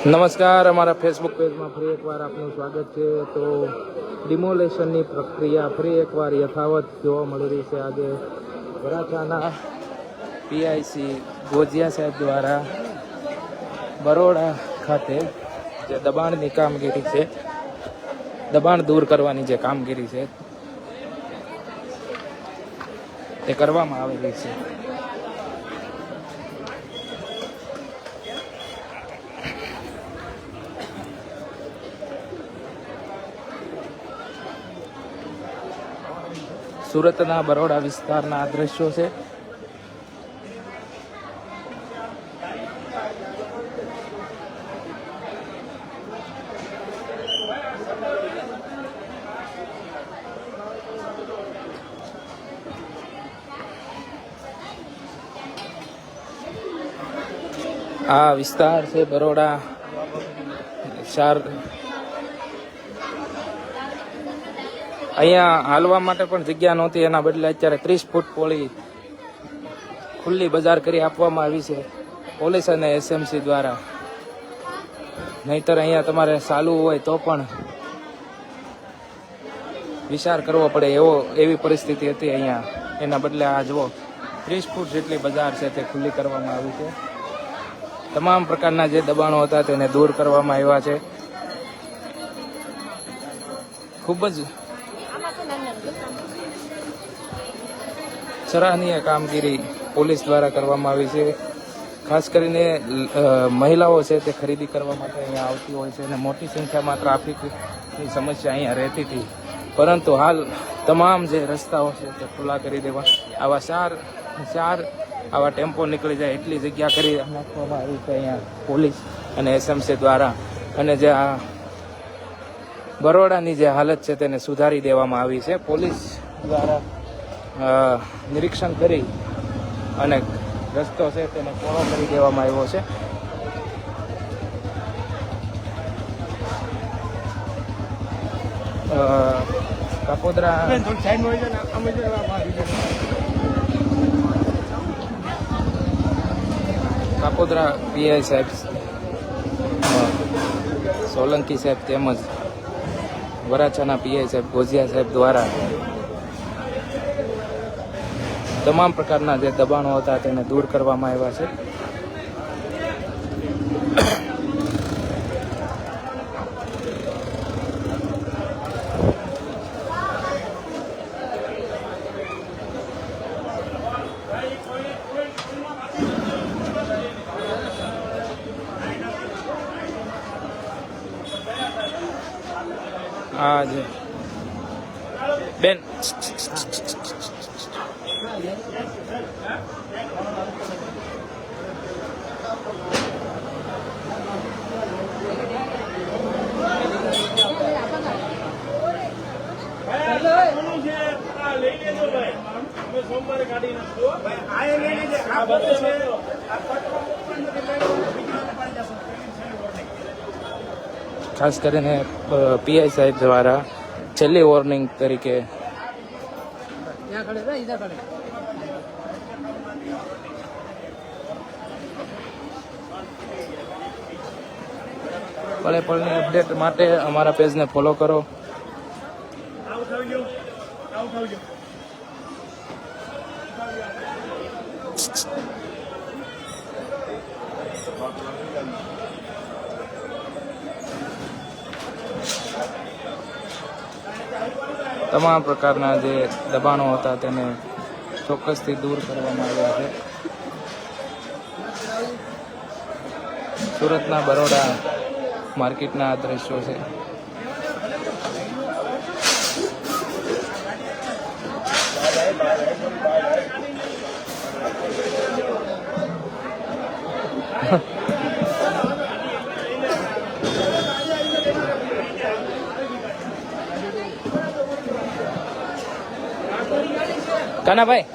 નમસ્કાર, અમારા ફેસબુક પેજમાં ફરી એકવાર આપનું સ્વાગત છે. તો ડિમોલેશનની પ્રક્રિયા ફરી એકવાર યથાવત જોવા મળી રહી છે. આજે વરાછાના પીઆઈસી ગોજિયા સાહેબ દ્વારા બરોડા ખાતે જે દબાણની કામગીરી છે, દબાણ દૂર કરવાની જે કામગીરી છે તે કરવામાં આવી રહી છે. સુરતના બરોડા વિસ્તારના આ દ્રશ્યો છે. આ વિસ્તાર છે બરોડા ચાર. અહીંયા હાલવા માટે પણ જગ્યા નહોતી, એના બદલે અત્યારે 30 ફૂટ પોળી ખુલ્લી બજાર કરી આપવામાં આવી છે પોલીસ અને એસએમસી દ્વારા. નહીતર અહીંયા તમારે ચાલવું હોય તો પણ વિચાર કરવો પડે એવી પરિસ્થિતિ હતી અહીંયા. એના બદલે આ જુઓ 30 ફૂટ જેટલી બજાર છે તે ખુલ્લી કરવામાં આવી છે. તમામ પ્રકારના જે દબાણો હતા તેને દૂર કરવામાં આવ્યા છે. ખૂબ જ સરાહનીય કામગીરી પોલીસ દ્વારા કરવામાં આવી છે. ખાસ કરીને મહિલાઓ છે તે ખરીદી કરવા માટે અહીંયા આવતી હોય છે અને મોટી સંખ્યામાં ટ્રાફિકની સમસ્યા અહીંયા રહેતી હતી, પરંતુ હાલ તમામ જે રસ્તાઓ છે તે ખુલ્લા કરી દેવા આવા ચાર આવા ટેમ્પો નીકળી જાય એટલી જગ્યા કરી નાખવામાં આવી છે અહીંયા પોલીસ અને એસએમસી દ્વારા. અને જે આ બરોડાની જે હાલત છે તેને સુધારી દેવામાં આવી છે. પોલીસ દ્વારા નિરીક્ષણ કરી અને રસ્તો છે તેને પહોળો કરી દેવામાં આવ્યો છે. કાપોદ્રા પીઆઈ સાહેબ સોલંકી સાહેબ તેમજ વરાછાના પીઆઈ સાહેબ ગોજિયા સાહેબ દ્વારા તમામ પ્રકારના જે દબાણો હતા તેને દૂર કરવામાં આવ્યા છે. આ જે બેન ખાસ કરીને પીઆઈ સાહેબ દ્વારા છેલ્લી વોર્નિંગ તરીકે પળે પળની અપડેટ માટે અમારા પેજને ફોલો કરો. તમામ પ્રકારના જે દબાણો હતા તેને ચોક્કસથી દૂર કરવામાં આવ્યા છે. સુરતના બરોડા માર્કેટના આ દ્રશ્યો છે. કાનાભાઈ,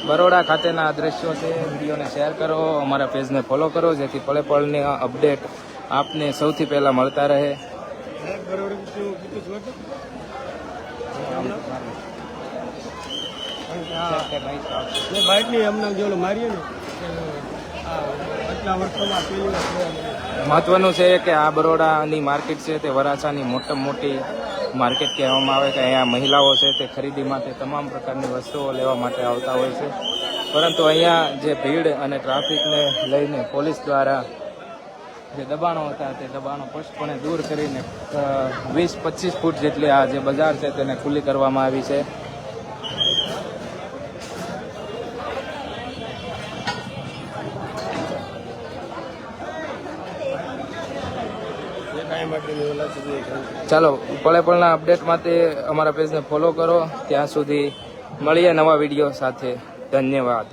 બરોડા ખાતેના આ દ્રશ્યો છે. વિડીયોને શેર કરો, અમારા પેજને ફોલો કરો, જેથી પળે પળની અપડેટ આપને સૌથી પહેલા મળતા રહે. બાઇક ની હમણાં જેવું મારીએ ને આટલા વર્ષોમાં પહેલી વાર જોવા મળ્યું. મહત્વનું છે કે આ બરોડાની માર્કેટ છે તે વરાછાની મોટામાં મોટી માર્કેટ કહેવામાં આવે કે અહીંયા મહિલાઓ છે તે ખરીદી માટે તમામ પ્રકારની વસ્તુઓ લેવા માટે આવતા હોય છે, પરંતુ અહીંયા જે ભીડ અને ટ્રાફિકને લઈને પોલીસ દ્વારા જે દબાણો હતા તે દબાણો સ્પષ્ટપણે દૂર કરીને 20-25 ફૂટ જેટલી આ જે બજાર છે તેને ખુલ્લી કરવામાં આવી છે. ચાલો પળે પળના અપડેટ માટે અમારા પેજને ફોલો કરો. ત્યાં સુધી મળીએ નવા વિડીયો સાથે. ધન્યવાદ.